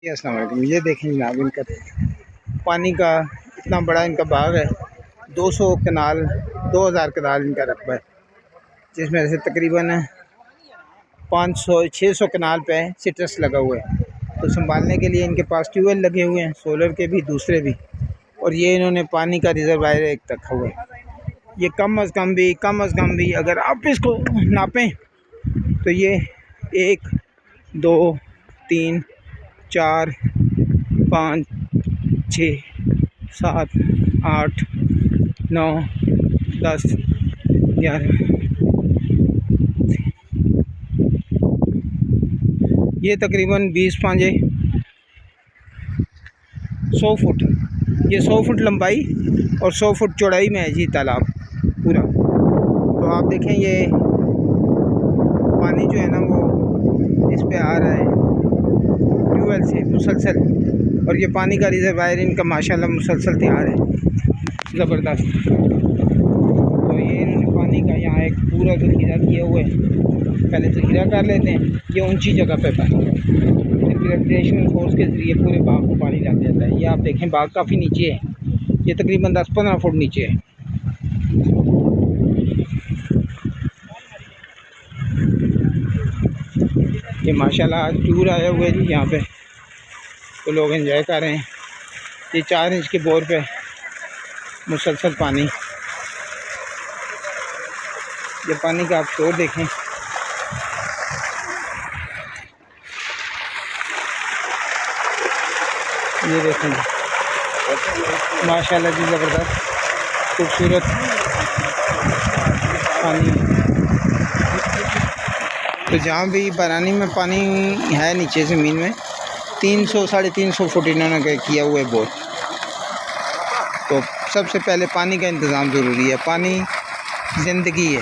अस्सलाम वालेकुम। ये देखें जनाब, इनका पानी का इतना बड़ा इनका बाग है। 200 कनाल 2000 कनाल इनका रकबा है, जिसमें से तकरीबन 500-600 कनाल पे सिट्रस लगा हुआ है। तो संभालने के लिए इनके पास ट्यूबवेल लगे हुए हैं, सोलर के भी दूसरे भी, और ये इन्होंने पानी का रिजर्वायर एक रखा हुआ है। ये कम अज़ कम भी अगर आप इसको नापें तो ये 1 2 3 4 5 6 7 8 9 10 11, ये तकरीबन 20 पांजे 100 फुट, ये 100 फुट लंबाई और 100 फुट चौड़ाई में है जी तालाब पूरा। तो आप देखें ये पानी जो है ना वो इस पे आ रहा है ट्यूबवेल से मुसलसल, और ये पानी का रिजर्वायर इनका माशाल्लाह मुसलसल तैयार है, ज़बरदस्त। तो ये इन्होंने पानी का यहाँ एक पूरा ज़ख़ीरा किया हुआ है। पहले ज़ख़ीरा कर लेते हैं, ये ऊंची जगह पे पानी, फिर ग्रेविटेशनल फोर्स के ज़रिए पूरे बाग को पानी लग जाता है। ये आप देखें बाग काफ़ी नीचे है, ये तकरीबन 10-15 फुट नीचे है। ये माशाल्लाह आज टूर आया हुआ है जी यहाँ पे, तो लोग एंजॉय कर रहे हैं। ये 4 इंच के बोर पे मुसलसल पानी, ये पानी का आप शोर देखें। ये देखें माशाल्लाह जी, ज़बरदस्त खूबसूरत पानी। तो जहाँ भी बरानी में पानी है नीचे ज़मीन में 300-350 फुट इन्होंने किया हुआ है बोर। तो सबसे पहले पानी का इंतज़ाम ज़रूरी है, पानी ज़िंदगी है।